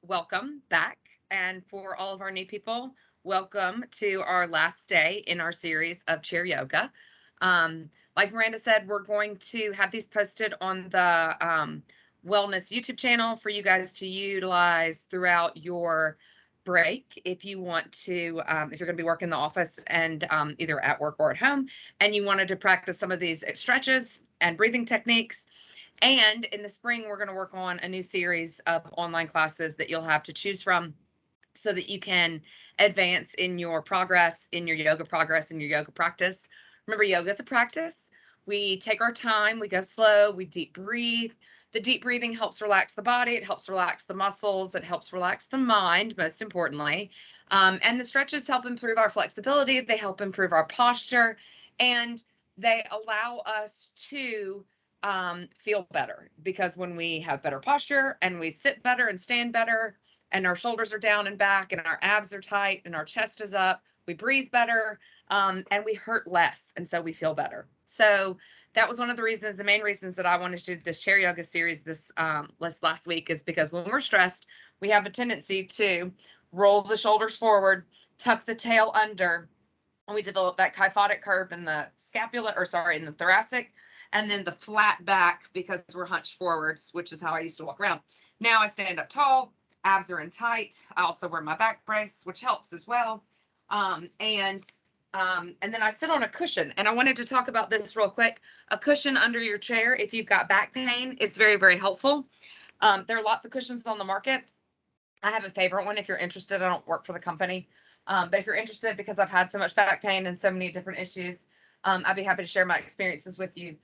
Welcome back. And for all of our new people, welcome to our last day in our series of chair yoga. Like Miranda said, we're going to have these posted on the wellness YouTube channel for you guys to utilize throughout your break if you want to, if you're going to be working in the office and either at work or at home, and you wanted to practice some of these stretches and breathing techniques. And in the spring, we're going to work on a new series of online classes that you'll have to choose from so that you can advance in your progress, in your yoga progress, in your yoga practice. Remember, yoga is a practice. We take our time, we go slow, we deep breathe. The deep breathing helps relax the body, it helps relax the muscles, it helps relax the mind, most importantly. And the stretches help improve our flexibility, they help improve our posture, and they allow us to feel better because when we have better posture and we sit better and stand better, and our shoulders are down and back and our abs are tight and our chest is up, we breathe better, and we hurt less, and so we feel better. So that was one of the reasons, the main reasons that I wanted to do this chair yoga series this last week, is because when we're stressed, we have a tendency to roll the shoulders forward, tuck the tail under, and we develop that kyphotic curve in the scapula, or sorry, in the thoracic, and then the flat back because we're hunched forwards, which is how I used to walk around. Now I stand up tall, abs are in tight. I also wear my back brace, which helps as well. And then I sit on a cushion, and I wanted to talk about this real quick. A cushion under your chair, if you've got back pain, is very, very helpful. There are lots of cushions on the market. I have a favorite one if you're interested. I don't work for the company. But if you're interested, because I've had so much back pain and so many different issues, I'd be happy to share my experiences with you.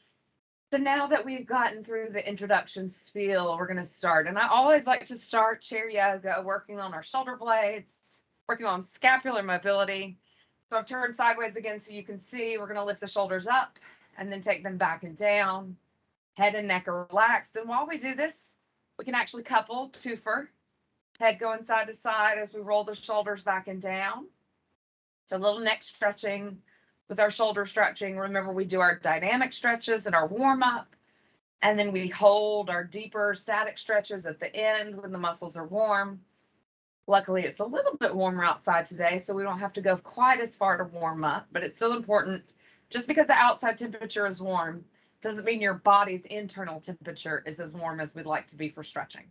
So now that we've gotten through the introduction spiel, we're going to start. And I always like to start chair yoga working on our shoulder blades, working on scapular mobility. So I've turned sideways again so you can see. We're going to lift the shoulders up and then take them back and down. Head and neck are relaxed. And while we do this, we can actually couple twofer. Head going side to side as we roll the shoulders back and down. So a little neck stretching with our shoulder stretching. Remember, we do our dynamic stretches and our warm up, and then we hold our deeper static stretches at the end when the muscles are warm. Luckily, it's a little bit warmer outside today, so we don't have to go quite as far to warm up, but it's still important. Just because the outside temperature is warm doesn't mean your body's internal temperature is as warm as we'd like to be for stretching.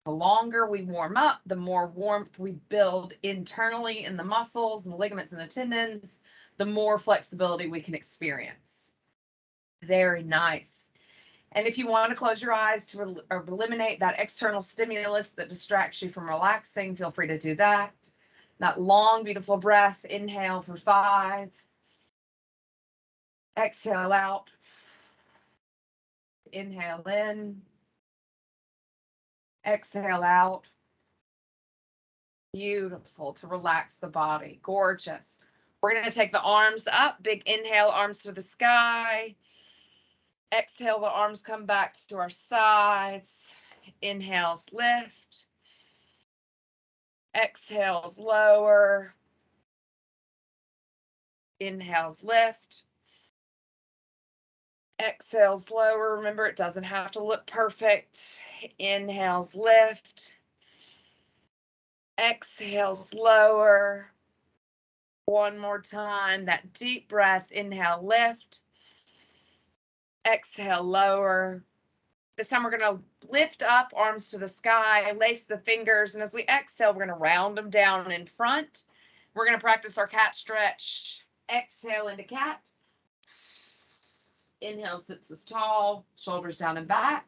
The longer we warm up, the more warmth we build internally in the muscles and the ligaments and the tendons, the more flexibility we can experience. Very nice. And if you want to close your eyes to eliminate that external stimulus that distracts you from relaxing, feel free to do that. That long, beautiful breath. Inhale for 5. Exhale out. Inhale in. Exhale out. Beautiful to relax the body. Gorgeous. We're going to take the arms up. Big inhale, arms to the sky. Exhale, the arms come back to our sides. Inhales, lift. Exhales, lower. Inhales, lift. Exhales, lower. Remember, it doesn't have to look perfect. Inhales, lift. Exhales, lower. One more time, that deep breath. Inhale, lift. Exhale, lower. This time we're going to lift up, arms to the sky, lace the fingers, and as we exhale, we're going to round them down in front. We're going to practice our cat stretch. Exhale into cat. Inhale, sits us tall, shoulders down and back.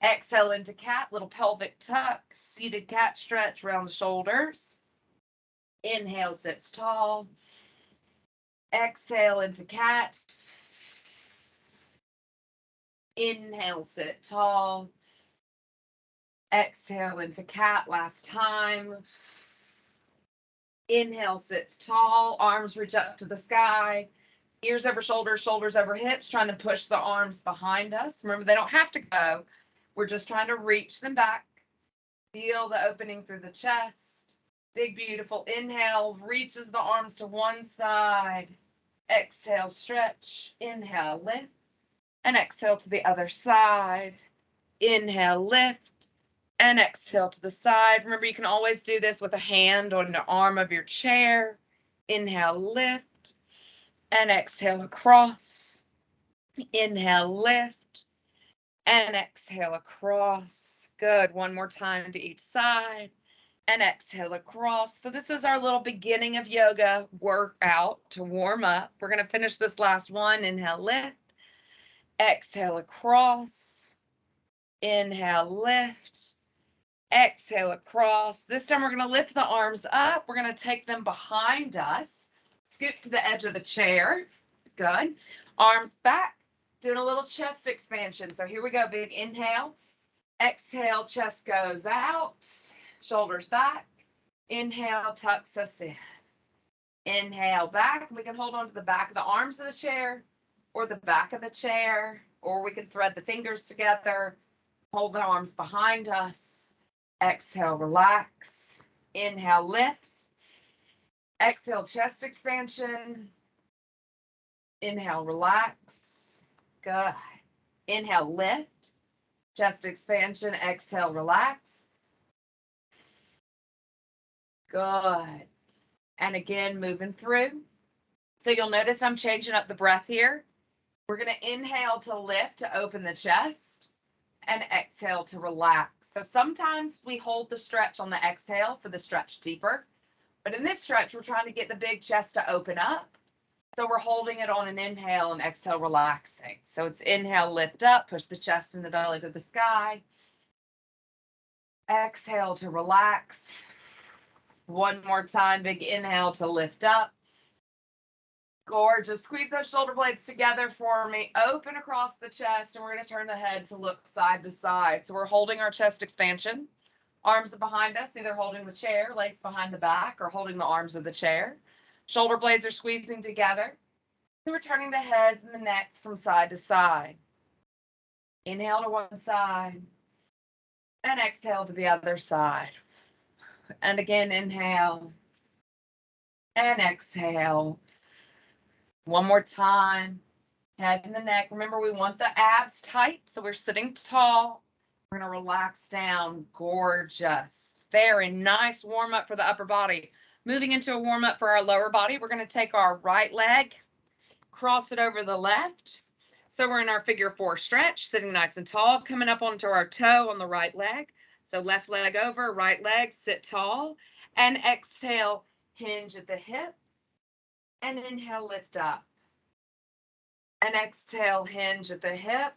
Exhale into cat, little pelvic tuck, seated cat stretch, round the shoulders. Inhale, sits tall. Exhale into cat. Inhale, sit tall. Exhale into cat, last time. Inhale, sits tall, arms reach up to the sky. Ears over shoulders, shoulders over hips, trying to push the arms behind us. Remember, they don't have to go. We're just trying to reach them back. Feel the opening through the chest. Big, beautiful inhale, reaches the arms to one side. Exhale, stretch. Inhale, lift. And exhale to the other side. Inhale, lift. And exhale to the side. Remember, you can always do this with a hand on the arm of your chair. Inhale, lift, and exhale across. Inhale, lift, and exhale across. Good. One more time to each side. And exhale across. So this is our little beginning of yoga workout to warm up. We're going to finish this last one. Inhale, lift. Exhale across. Inhale, lift. Exhale across. This time we're going to lift the arms up. We're going to take them behind us. Scoop to the edge of the chair. Good. Arms back. Doing a little chest expansion. So here we go. Big inhale. Exhale, chest goes out. Shoulders back. Inhale, tucks us in. Inhale, back. We can hold on to the back of the arms of the chair or the back of the chair, or we can thread the fingers together. Hold the arms behind us. Exhale, relax. Inhale, lifts. Exhale, chest expansion. Inhale, relax. Good. Inhale, lift. Chest expansion. Exhale, relax. Good. And again, moving through. So you'll notice I'm changing up the breath here. We're going to inhale to lift, to open the chest, and exhale to relax. So sometimes we hold the stretch on the exhale for the stretch deeper. But in this stretch, we're trying to get the big chest to open up. So we're holding it on an inhale and exhale, relaxing. So it's inhale, lift up, push the chest and the belly to the sky. Exhale to relax. One more time, big inhale to lift up. Gorgeous. Squeeze those shoulder blades together for me. Open across the chest, and we're going to turn the head to look side to side. So we're holding our chest expansion. Arms are behind us, either holding the chair, laced behind the back, or holding the arms of the chair. Shoulder blades are squeezing together. And we're turning the head and the neck from side to side. Inhale to one side, and exhale to the other side. And again, inhale, and exhale. One more time, head and the neck. Remember, we want the abs tight, so we're sitting tall. We're going to relax down. Gorgeous. Very nice warm up for the upper body. Moving into a warm up for our lower body, we're going to take our right leg, cross it over the left. So we're in our figure 4 stretch, sitting nice and tall, coming up onto our toe on the right leg. So left leg over, right leg, sit tall, and exhale, hinge at the hip. And inhale, lift up. And exhale, hinge at the hip.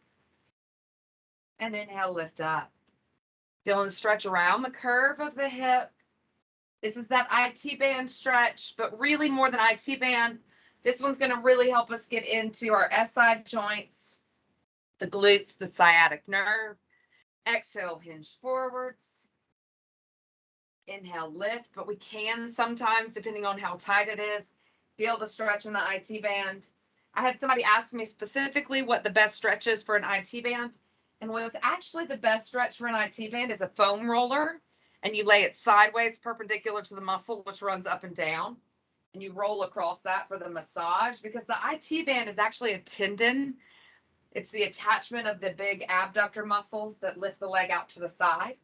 And inhale, lift up. Feeling the stretch around the curve of the hip. This is that IT band stretch, but really more than IT band, this one's going to really help us get into our SI joints, the glutes, the sciatic nerve. Exhale, hinge forwards. Inhale, lift, but we can sometimes, depending on how tight it is, feel the stretch in the IT band. I had somebody ask me specifically what the best stretch is for an IT band. And what's actually the best stretch for an IT band is a foam roller. And you lay it sideways, perpendicular to the muscle, which runs up and down. And you roll across that for the massage, because the IT band is actually a tendon. It's the attachment of the big abductor muscles that lift the leg out to the side.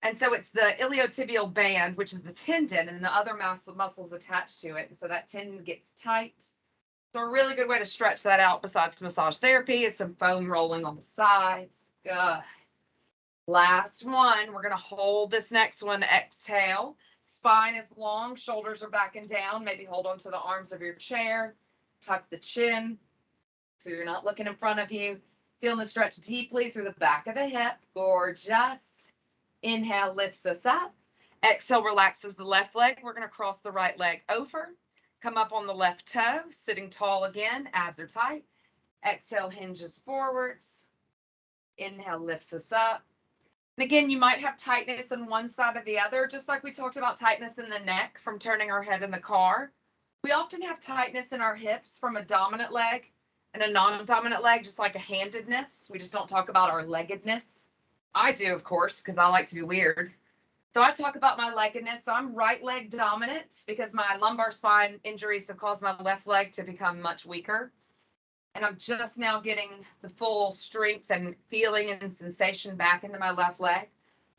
And so it's the iliotibial band, which is the tendon, and the other muscles attached to it. And so that tendon gets tight. So a really good way to stretch that out besides massage therapy is some foam rolling on the sides. Good. Last one. We're going to hold this next one. Exhale. Spine is long. Shoulders are back and down. Maybe hold on to the arms of your chair. Tuck the chin so you're not looking in front of you. Feeling the stretch deeply through the back of the hip. Gorgeous. Inhale lifts us up. Exhale relaxes the left leg. We're going to cross the right leg over. Come up on the left toe, sitting tall again. Abs are tight. Exhale hinges forwards. Inhale lifts us up. And again, you might have tightness on one side or the other, just like we talked about tightness in the neck from turning our head in the car. We often have tightness in our hips from a dominant leg and a non-dominant leg, just like a handedness. We just don't talk about our leggedness. I do, of course, because I like to be weird. So I talk about my leggedness. So I'm right leg dominant because my lumbar spine injuries have caused my left leg to become much weaker. And I'm just now getting the full strength and feeling and sensation back into my left leg.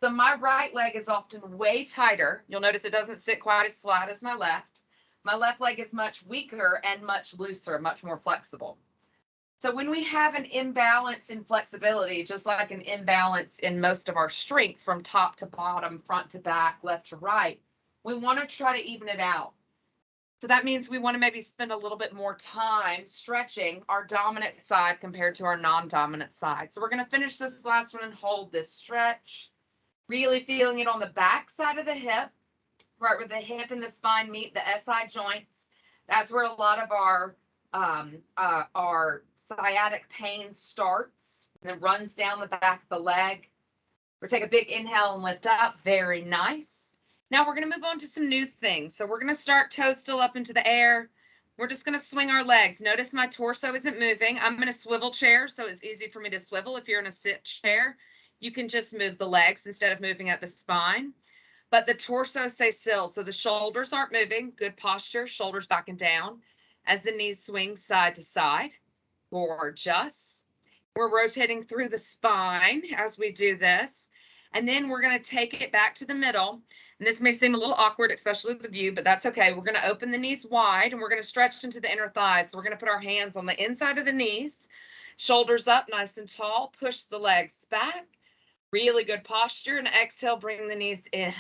So my right leg is often way tighter. You'll notice it doesn't sit quite as flat as my left. My left leg is much weaker and much looser, much more flexible. So when we have an imbalance in flexibility, just like an imbalance in most of our strength from top to bottom, front to back, left to right, we want to try to even it out. So that means we want to maybe spend a little bit more time stretching our dominant side compared to our non-dominant side. So we're going to finish this last one and hold this stretch, really feeling it on the back side of the hip, right where the hip and the spine meet, the SI joints. That's where a lot of our sciatic pain starts and then runs down the back of the leg. We'll take a big inhale and lift up. Very nice. Now we're going to move on to some new things. So we're going to start toes still up into the air. We're just going to swing our legs. Notice my torso isn't moving. I'm in a swivel chair, so it's easy for me to swivel. If you're in a sit chair, you can just move the legs instead of moving at the spine. But the torso stays still, so the shoulders aren't moving. Good posture, shoulders back and down as the knees swing side to side. Gorgeous. We're rotating through the spine as we do this. And then we're going to take it back to the middle. And this may seem a little awkward, especially with the view, but that's okay. We're going to open the knees wide and we're going to stretch into the inner thighs. So we're going to put our hands on the inside of the knees, shoulders up nice and tall, push the legs back. Really good posture, and exhale, bring the knees in.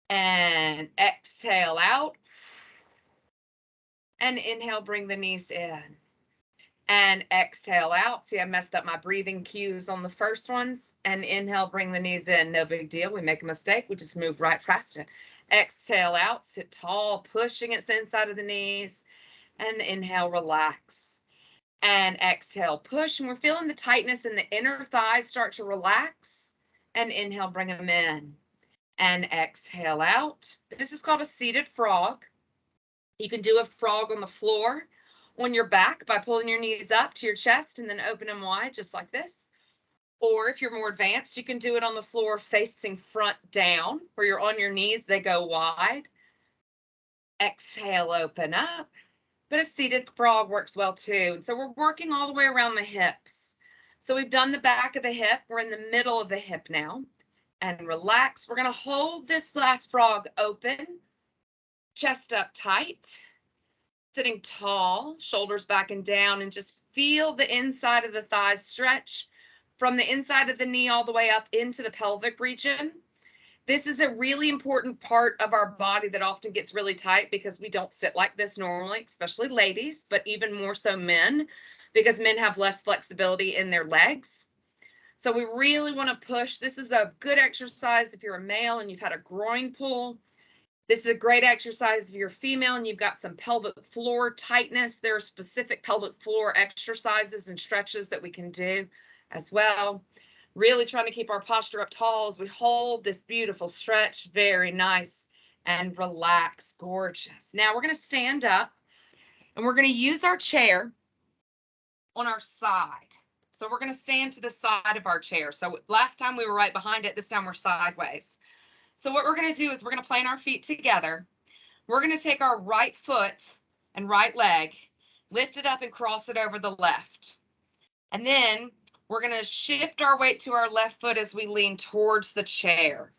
And exhale out. And inhale, bring the knees in. And exhale out. See, I messed up my breathing cues on the first ones. And inhale, bring the knees in. No big deal. We make a mistake. We just move right past it. Exhale out, sit tall, pushing it to the inside of the knees. And inhale, relax. And exhale, push. And we're feeling the tightness in the inner thighs start to relax. And inhale, bring them in. And exhale out. This is called a seated frog. You can do a frog on the floor on your back by pulling your knees up to your chest and then open them wide, just like this. Or if you're more advanced, you can do it on the floor facing front down, where you're on your knees, they go wide. Exhale, open up. But a seated frog works well too. And so we're working all the way around the hips. So we've done the back of the hip. We're in the middle of the hip now. And relax. We're going to hold this last frog open, chest up tight. Sitting tall, shoulders back and down, and just feel the inside of the thighs stretch from the inside of the knee all the way up into the pelvic region. This is a really important part of our body that often gets really tight because we don't sit like this normally, especially ladies, but even more so men, because men have less flexibility in their legs. So we really want to push. This is a good exercise if you're a male and you've had a groin pull. This is a great exercise if you're female and you've got some pelvic floor tightness. There are specific pelvic floor exercises and stretches that we can do as well. Really trying to keep our posture up tall as we hold this beautiful stretch. Very nice and relax. Gorgeous. Now we're going to stand up and we're going to use our chair on our side. So we're going to stand to the side of our chair. So last time we were right behind it. This time we're sideways. So what we're going to do is we're going to plant our feet together. We're going to take our right foot and right leg, lift it up and cross it over the left. And then we're going to shift our weight to our left foot as we lean towards the chair.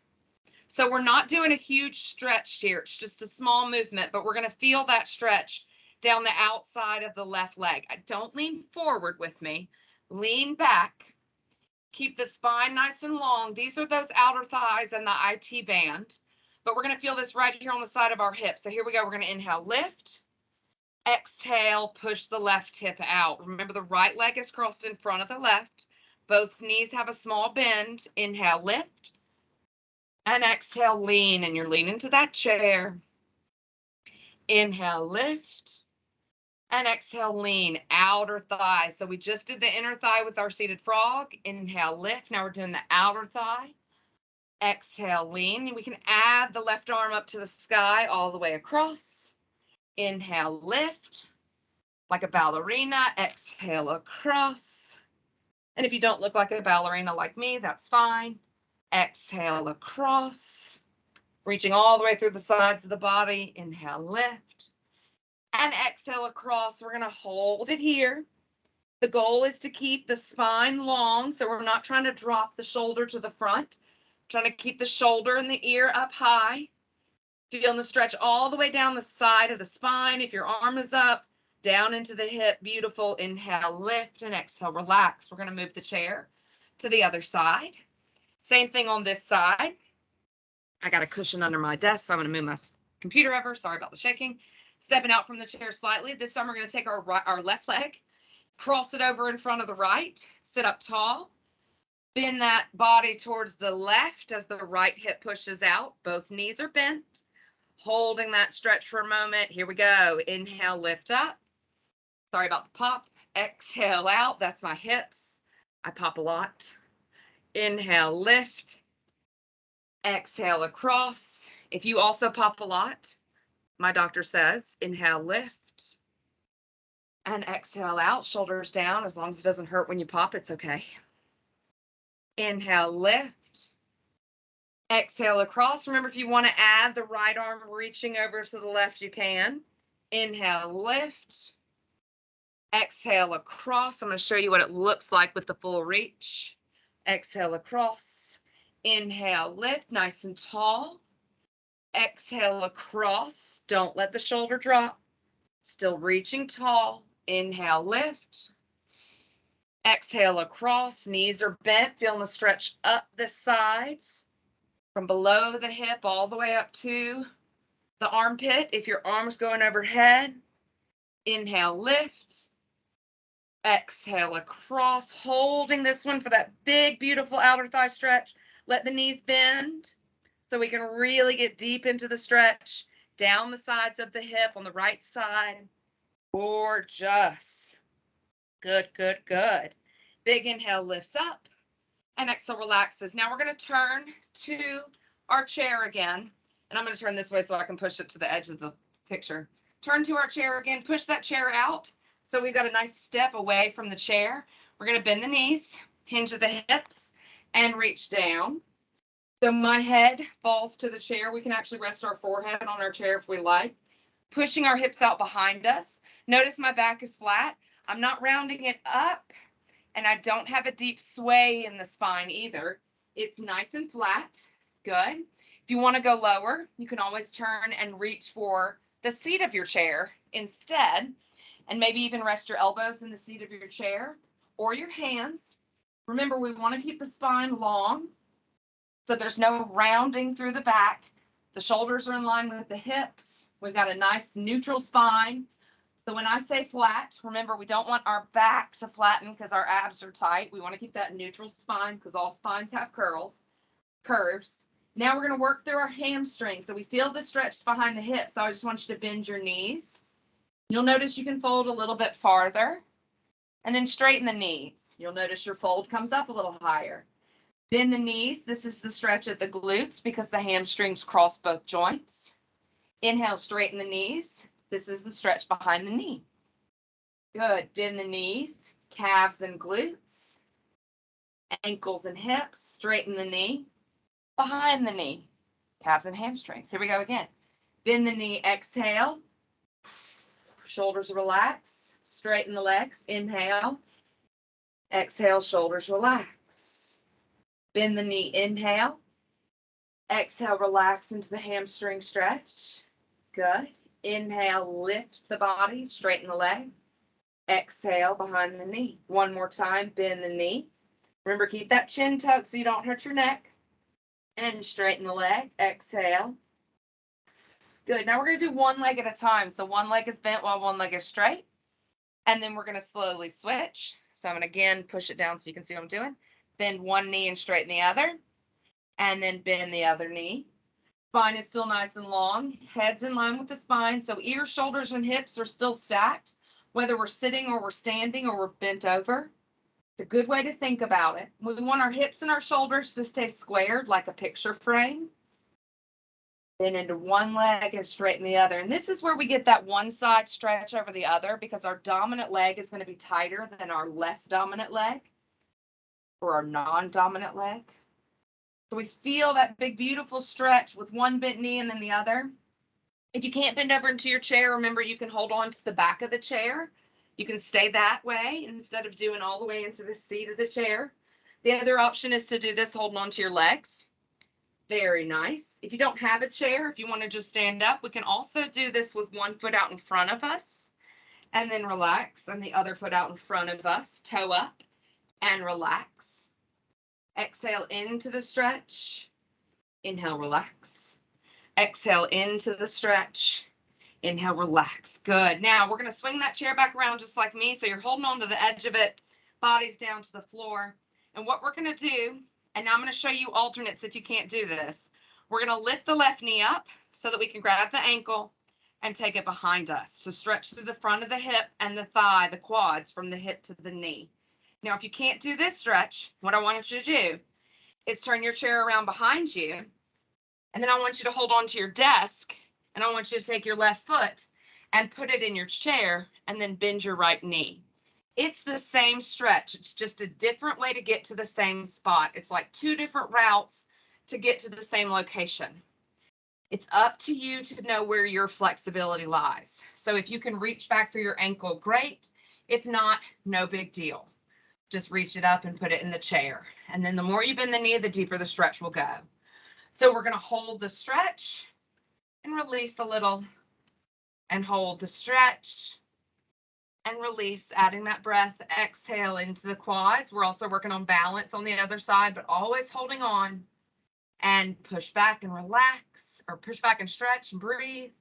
So we're not doing a huge stretch here. It's just a small movement, but we're going to feel that stretch down the outside of the left leg. Don't lean forward with me. Lean back. Keep the spine nice and long. These are those outer thighs and the IT band. But we're going to feel this right here on the side of our hip. So here we go. We're going to inhale, lift. Exhale, push the left hip out. Remember, the right leg is crossed in front of the left. Both knees have a small bend. Inhale, lift. And exhale, lean. And you're leaning to that chair. Inhale, lift. And exhale, lean, outer thigh. So we just did the inner thigh with our seated frog. Inhale, lift. Now we're doing the outer thigh. Exhale, lean. We can add the left arm up to the sky all the way across. Inhale, lift. Like a ballerina. Exhale, across. And if you don't look like a ballerina like me, that's fine. Exhale, across. Reaching all the way through the sides of the body. Inhale, lift. And exhale across. We're going to hold it here. The goal is to keep the spine long, so we're not trying to drop the shoulder to the front. Trying to keep the shoulder and the ear up high. Feeling the stretch all the way down the side of the spine. If your arm is up, down into the hip. Beautiful. Inhale, lift, and exhale, relax. We're going to move the chair to the other side. Same thing on this side. I got a cushion under my desk, so I'm going to move my computer over. Sorry about the shaking. Stepping out from the chair slightly. This time we're going to take our left leg, cross it over in front of the right, sit up tall, bend that body towards the left as the right hip pushes out. Both knees are bent, holding that stretch for a moment. Here we go. Inhale, lift up. Sorry about the pop. Exhale out. That's my hips. I pop a lot. Inhale, lift. Exhale across. If you also pop a lot, my doctor says, inhale, lift. And exhale out, shoulders down. As long as it doesn't hurt when you pop, it's okay. Inhale, lift. Exhale across. Remember, if you want to add the right arm reaching over to the left, you can. Inhale, lift. Exhale across. I'm going to show you what it looks like with the full reach. Exhale across. Inhale, lift, nice and tall. Exhale across. Don't let the shoulder drop. Still reaching tall. Inhale, lift. Exhale across. Knees are bent. Feeling the stretch up the sides. From below the hip all the way up to the armpit. If your arm's going overhead, inhale, lift. Exhale across, holding this one for that big, beautiful outer thigh stretch. Let the knees bend so we can really get deep into the stretch. Down the sides of the hip on the right side. Gorgeous. Good, good, good. Big inhale lifts up and exhale relaxes. Now we're going to turn to our chair again. And I'm going to turn this way so I can push it to the edge of the picture. Turn to our chair again. Push that chair out. So we've got a nice step away from the chair. We're going to bend the knees, hinge at the hips, and reach down. So my head falls to the chair. We can actually rest our forehead on our chair if we like. Pushing our hips out behind us. Notice my back is flat. I'm not rounding it up, and I don't have a deep sway in the spine either. It's nice and flat. Good. If you want to go lower, you can always turn and reach for the seat of your chair instead, and maybe even rest your elbows in the seat of your chair or your hands. Remember, we want to keep the spine long, so there's no rounding through the back. The shoulders are in line with the hips. We've got a nice neutral spine. So when I say flat, remember, we don't want our back to flatten because our abs are tight. We want to keep that neutral spine because all spines have curves. Now we're going to work through our hamstrings. So we feel the stretch behind the hips. So I just want you to bend your knees. You'll notice you can fold a little bit farther and then straighten the knees. You'll notice your fold comes up a little higher. Bend the knees. This is the stretch at the glutes because the hamstrings cross both joints. Inhale, straighten the knees. This is the stretch behind the knee. Good. Bend the knees, calves and glutes, ankles and hips. Straighten the knee, behind the knee, calves and hamstrings. Here we go again. Bend the knee, exhale. Shoulders relax. Straighten the legs. Inhale. Exhale, shoulders relax. Bend the knee, inhale. Exhale, relax into the hamstring stretch. Good. Inhale, lift the body, straighten the leg. Exhale, behind the knee. One more time, bend the knee. Remember, keep that chin tucked so you don't hurt your neck. And straighten the leg. Exhale. Good. Now we're going to do one leg at a time. So one leg is bent while one leg is straight. And then we're going to slowly switch. So I'm going to again push it down so you can see what I'm doing. Bend one knee and straighten the other. And then bend the other knee. Spine is still nice and long. Head's in line with the spine. So ears, shoulders, and hips are still stacked, whether we're sitting or we're standing or we're bent over. It's a good way to think about it. We want our hips and our shoulders to stay squared like a picture frame. Bend into one leg and straighten the other. And this is where we get that one side stretch over the other because our dominant leg is going to be tighter than our less dominant leg or our non-dominant leg. So we feel that big, beautiful stretch with one bent knee and then the other. If you can't bend over into your chair, remember you can hold on to the back of the chair. You can stay that way instead of doing all the way into the seat of the chair. The other option is to do this holding onto your legs. Very nice. If you don't have a chair, if you want to just stand up, we can also do this with one foot out in front of us and then relax, and the other foot out in front of us, toe up and relax. Exhale into the stretch. Inhale, relax. Exhale into the stretch. Inhale, relax. Good. Now we're going to swing that chair back around just like me. So you're holding on to the edge of it, body's down to the floor. And what we're going to do, and now I'm going to show you alternates if you can't do this. We're going to lift the left knee up so that we can grab the ankle and take it behind us. So stretch through the front of the hip and the thigh, the quads from the hip to the knee. Now, if you can't do this stretch, what I want you to do is turn your chair around behind you. And then I want you to hold on to your desk, and I want you to take your left foot and put it in your chair and then bend your right knee. It's the same stretch. It's just a different way to get to the same spot. It's like two different routes to get to the same location. It's up to you to know where your flexibility lies. So if you can reach back for your ankle, great. If not, no big deal. Just reach it up and put it in the chair. And then the more you bend the knee, the deeper the stretch will go. So we're going to hold the stretch and release a little and hold the stretch and release, adding that breath. Exhale into the quads. We're also working on balance on the other side, but always holding on. And push back and relax, or push back and stretch and breathe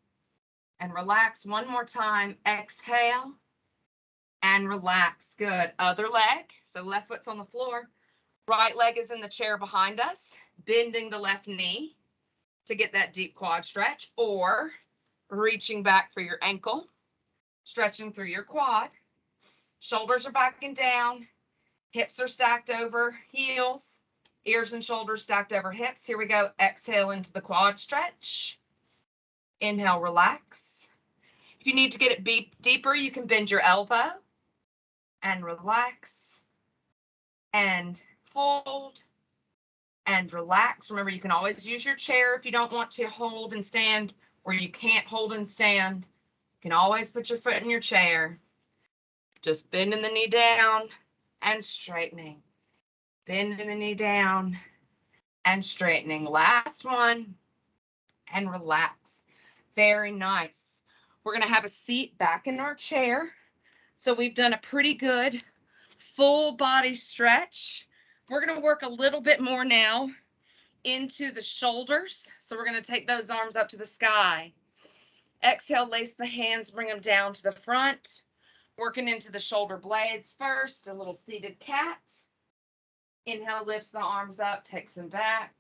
and relax. One more time. Exhale and relax. Good. Other leg. So left foot's on the floor. Right leg is in the chair behind us, bending the left knee to get that deep quad stretch, or reaching back for your ankle, stretching through your quad. Shoulders are back and down. Hips are stacked over heels. Ears and shoulders stacked over hips. Here we go. Exhale into the quad stretch. Inhale, relax. If you need to get it deeper, you can bend your elbow and relax and hold and relax. Remember, you can always use your chair if you don't want to hold and stand, or you can't hold and stand. You can always put your foot in your chair. Just bending the knee down and straightening. Bending the knee down and straightening. Last one, and relax. Very nice. We're going to have a seat back in our chair. So we've done a pretty good full body stretch. We're going to work a little bit more now into the shoulders. So we're going to take those arms up to the sky. Exhale, lace the hands, bring them down to the front. Working into the shoulder blades first, a little seated cat. Inhale, lifts the arms up, takes them back.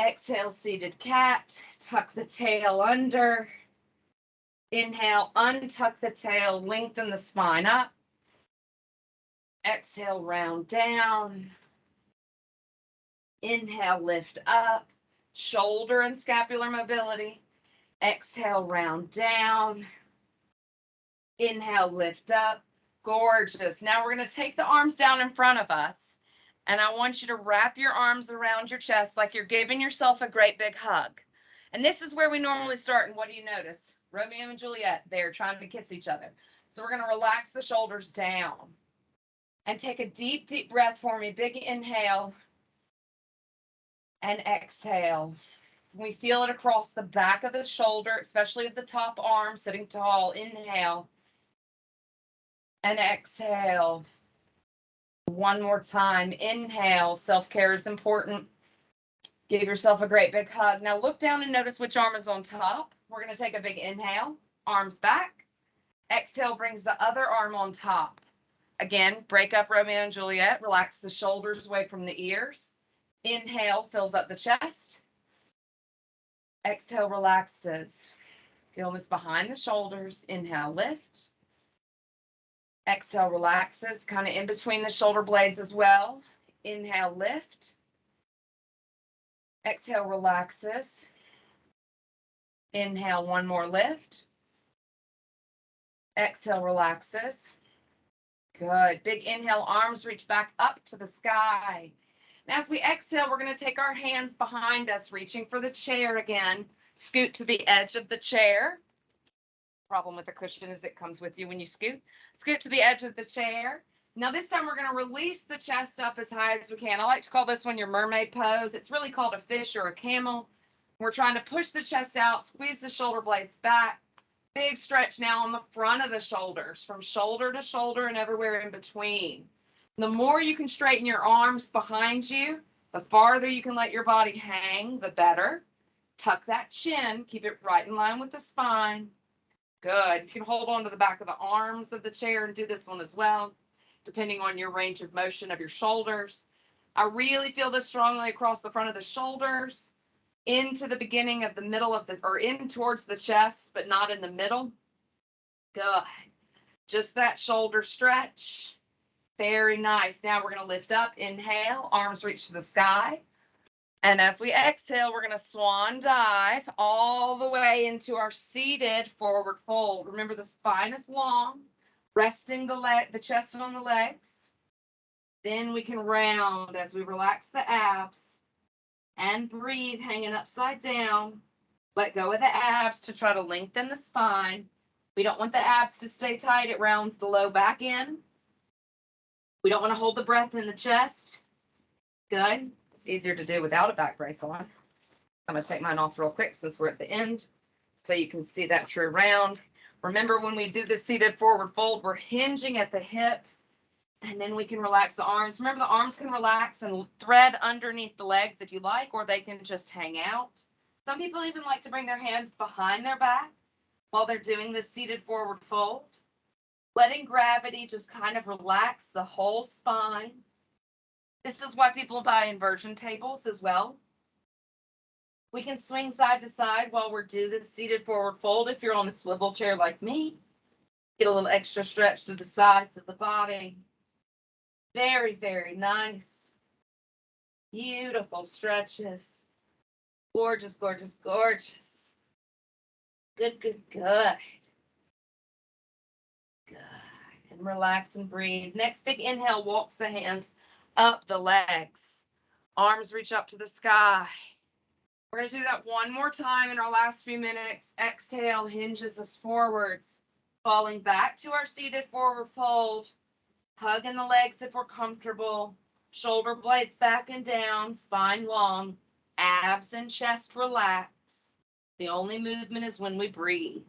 Exhale, seated cat, tuck the tail under. Inhale, untuck the tail, lengthen the spine up. Exhale, round down. Inhale, lift up, shoulder and scapular mobility. Exhale, round down. Inhale, lift up. Gorgeous. Now we're going to take the arms down in front of us. And I want you to wrap your arms around your chest like you're giving yourself a great big hug. And this is where we normally start. And what do you notice? Romeo and Juliet, they're trying to kiss each other. So we're going to relax the shoulders down. And take a deep, deep breath for me. Big inhale. And exhale. We feel it across the back of the shoulder, especially at the top arm, sitting tall. Inhale. And exhale. One more time. Inhale. Self-care is important. Give yourself a great big hug. Now look down and notice which arm is on top. We're going to take a big inhale. Arms back. Exhale brings the other arm on top. Again, break up Romeo and Juliet. Relax the shoulders away from the ears. Inhale fills up the chest. Exhale relaxes. Feel this behind the shoulders. Inhale, lift. Exhale, relaxes, kind of in between the shoulder blades as well. Inhale, lift. Exhale, relaxes. Inhale, one more lift. Exhale, relaxes. Good. Big inhale, arms reach back up to the sky. And as we exhale, we're going to take our hands behind us, reaching for the chair again. Scoot to the edge of the chair. problem with the cushion is it comes with you when you scoot. Scoot to the edge of the chair. Now this time we're going to release the chest up as high as we can. I like to call this one your mermaid pose. It's really called a fish or a camel. We're trying to push the chest out, squeeze the shoulder blades back. Big stretch now on the front of the shoulders, from shoulder to shoulder and everywhere in between. The more you can straighten your arms behind you, the farther you can let your body hang, the better. Tuck that chin, keep it right in line with the spine. Good. You can hold on to the back of the arms of the chair and do this one as well, depending on your range of motion of your shoulders. I really feel this strongly across the front of the shoulders, into the beginning of the middle of the, or in towards the chest, but not in the middle. Good. Just that shoulder stretch. Very nice. Now we're going to lift up. Inhale, arms reach to the sky. And as we exhale, we're going to swan dive all the way into our seated forward fold. Remember, the spine is long, resting the chest on the legs. Then we can round as we relax the abs and breathe, hanging upside down. Let go of the abs to try to lengthen the spine. We don't want the abs to stay tight. It rounds the low back in. We don't want to hold the breath in the chest. Good. It's easier to do without a back brace on. I'm going to take mine off real quick since we're at the end, so you can see that true round. Remember, when we do this seated forward fold, we're hinging at the hip, and then we can relax the arms. Remember, the arms can relax and thread underneath the legs if you like, or they can just hang out. Some people even like to bring their hands behind their back while they're doing this seated forward fold. Letting gravity just kind of relax the whole spine. This is why people buy inversion tables as well. We can swing side to side while we're doing this seated forward fold. If you're on a swivel chair like me, get a little extra stretch to the sides of the body. Very, very nice. Beautiful stretches. Gorgeous, gorgeous, gorgeous. Good, good, good. Good. And relax and breathe. Next big inhale, walks the hands up the legs. Arms reach up to the sky. We're going to do that one more time in our last few minutes. Exhale hinges us forwards, falling back to our seated forward fold. Hugging the legs if we're comfortable. Shoulder blades back and down, spine long. Abs and chest relax. The only movement is when we breathe.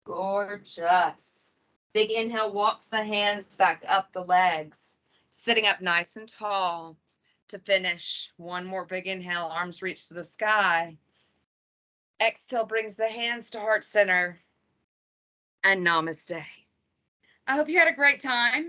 Gorgeous. Big inhale walks the hands back up the legs. Sitting up nice and tall. To finish, one more big inhale, arms reach to the sky. Exhale brings the hands to heart center. And namaste. I hope you had a great time.